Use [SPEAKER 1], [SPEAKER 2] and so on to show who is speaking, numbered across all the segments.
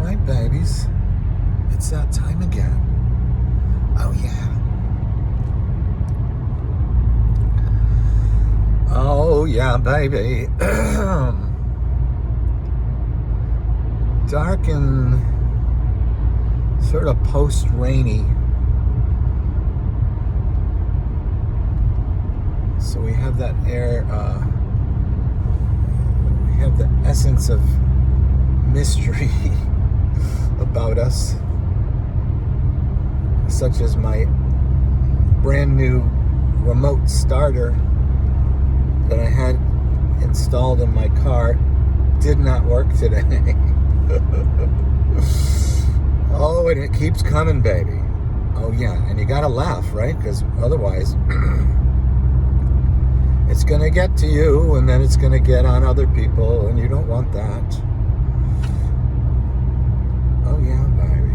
[SPEAKER 1] right, babies. It's that time again. Oh, yeah. Oh, yeah, baby. Dark and sort of post-rainy. So we have that air, we have the essence of mystery about us, such as my brand new remote starter that I had installed in my car did not work today. Oh, and it keeps coming, baby. Oh, yeah, and you gotta laugh, right? Because otherwise it's gonna get to you, and then it's gonna get on other people, and you don't want that. Oh, yeah, baby.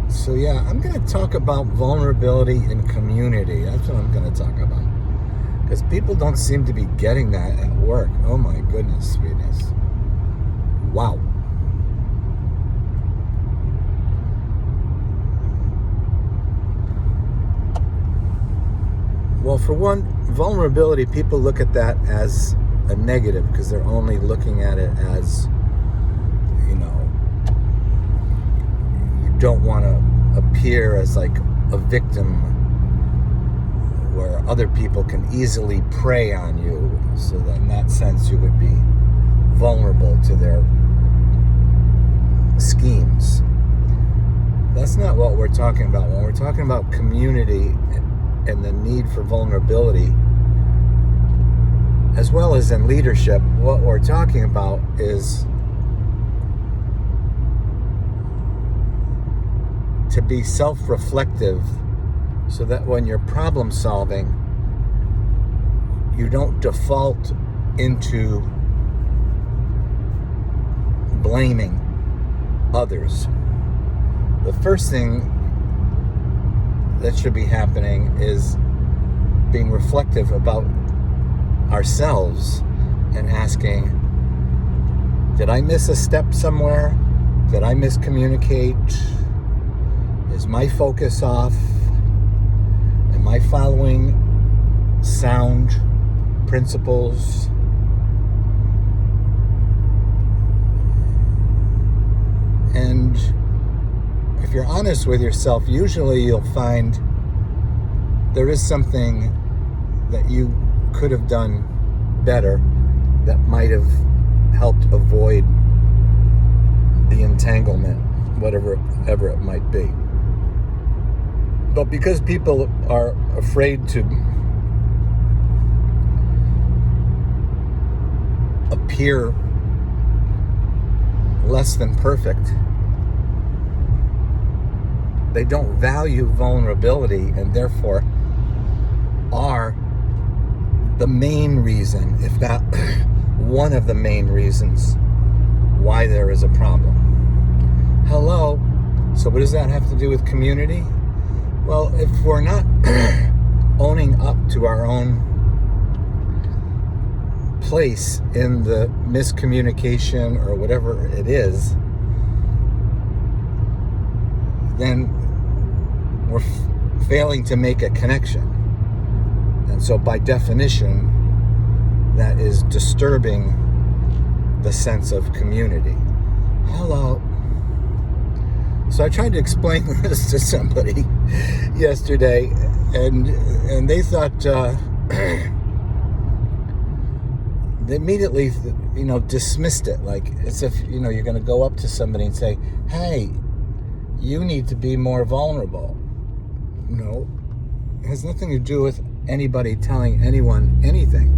[SPEAKER 1] So, yeah, I'm going to talk about vulnerability in community. That's what I'm going to talk about. Because people don't seem to be getting that at work. Oh, my goodness, sweetness. Wow. Well, for one, vulnerability, people look at that as a negative because they're only looking at it as, you know, you don't want to appear as like a victim where other people can easily prey on you. So that in that sense, you would be vulnerable to their schemes. That's not what we're talking about. When we're talking about community and the need for vulnerability, as well as in leadership, what we're talking about is to be self-reflective so that when you're problem solving, you don't default into blaming others. The first thing that should be happening is being reflective about ourselves and asking, did I miss a step somewhere? Did I miscommunicate? Is my focus off? Am I following sound principles? And if you're honest with yourself, usually you'll find there is something that you could have done better that might have helped avoid the entanglement, whatever it might be. But because people are afraid to appear less than perfect, they don't value vulnerability and therefore are the main reason, if not one of the main reasons, why there is a problem. Hello. So what does that have to do with community? Well, if we're not owning up to our own place in the miscommunication or whatever it is, then we're failing to make a connection. And so by definition, that is disturbing the sense of community. Hello. So I tried to explain this to somebody yesterday, and they thought, they immediately, dismissed it. Like, as if, you're going to go up to somebody and say, hey, you need to be more vulnerable. No, it has nothing to do with anybody telling anyone anything.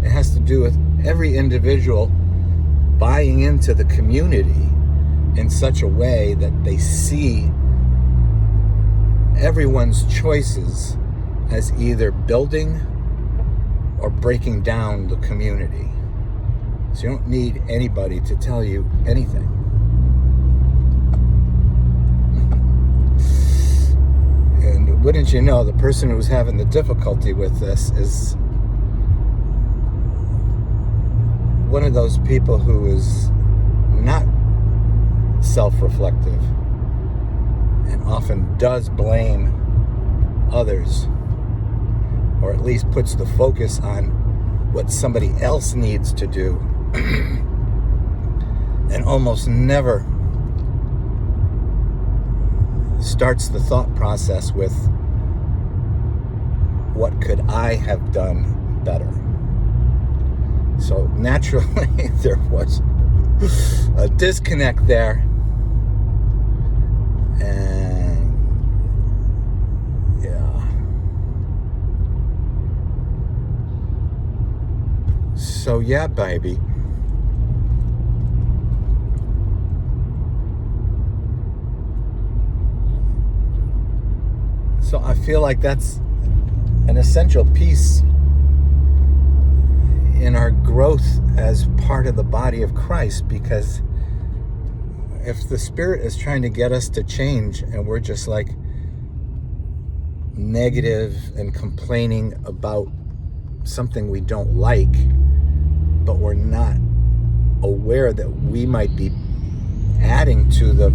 [SPEAKER 1] It has to do with every individual buying into the community in such a way that they see everyone's choices as either building or breaking down the community. So you don't need anybody to tell you anything. And wouldn't you know, the person who's having the difficulty with this is one of those people who is not self-reflective and often does blame others, or at least puts the focus on what somebody else needs to do, and almost never starts the thought process with, what could I have done better? So naturally, there was a disconnect there. And yeah. So yeah, baby. So I feel like that's an essential piece in our growth as part of the body of Christ, because if the Spirit is trying to get us to change and we're just like negative and complaining about something we don't like, but we're not aware that we might be adding to the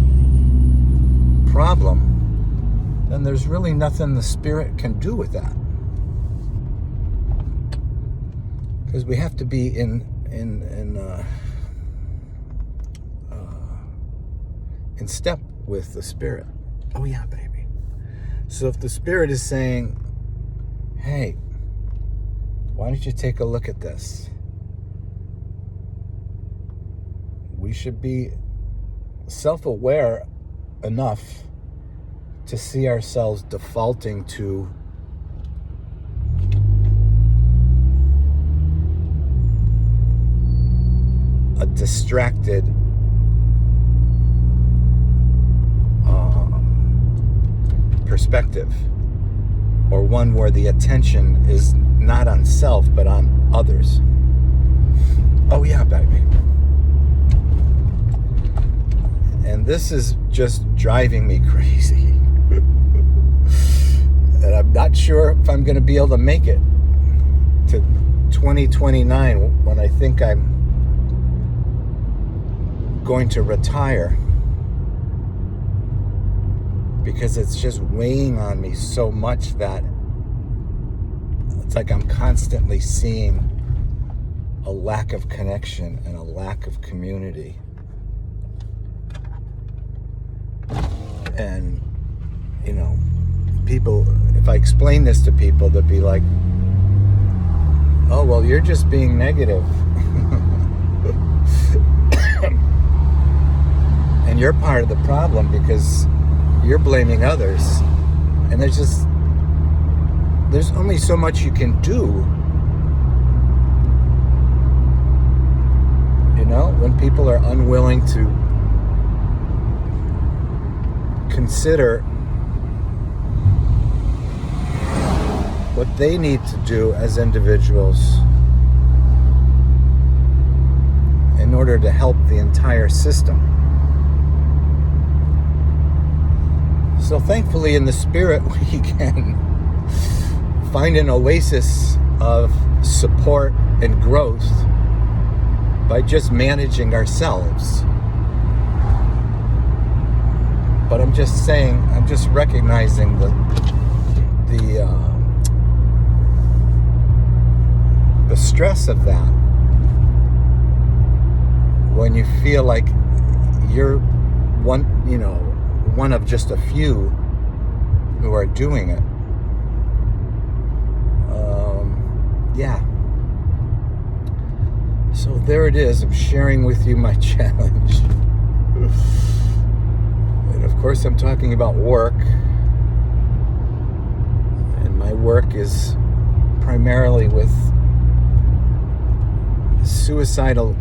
[SPEAKER 1] problem, then there's really nothing the Spirit can do with that. Because we have to be in step with the Spirit. Oh yeah, baby. So if the Spirit is saying, hey, why don't you take a look at this? We should be self-aware enough to see ourselves defaulting to a distracted perspective, or one where the attention is not on self but on others. Oh yeah, baby. And this is just driving me crazy. And I'm not sure if I'm going to be able to make it to 2029 when I think I'm going to retire, because it's just weighing on me so much that it's like I'm constantly seeing a lack of connection and a lack of community. And, you know, people, if I explain this to people, they'll be like, oh, well, you're just being negative. And you're part of the problem because you're blaming others. And there's only so much you can do. You know, when people are unwilling to consider what they need to do as individuals in order to help the entire system. So thankfully in the Spirit we can find an oasis of support and growth by just managing ourselves. But I'm just saying, I'm just recognizing the stress of that when you feel like you're one of just a few who are doing it. Yeah. So there it is. I'm sharing with you my challenge. And of course I'm talking about work. And my work is primarily with suicidal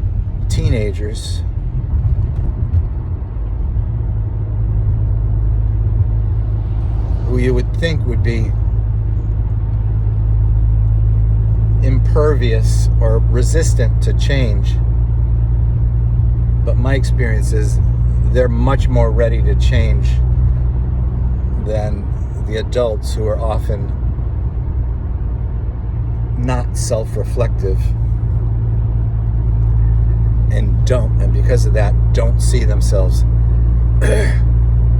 [SPEAKER 1] teenagers who you would think would be impervious or resistant to change. But my experience is they're much more ready to change than the adults who are often not self-reflective and because of that, don't see themselves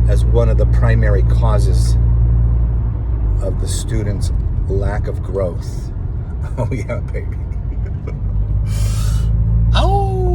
[SPEAKER 1] as one of the primary causes of the students' lack of growth. Oh yeah, baby. Oh!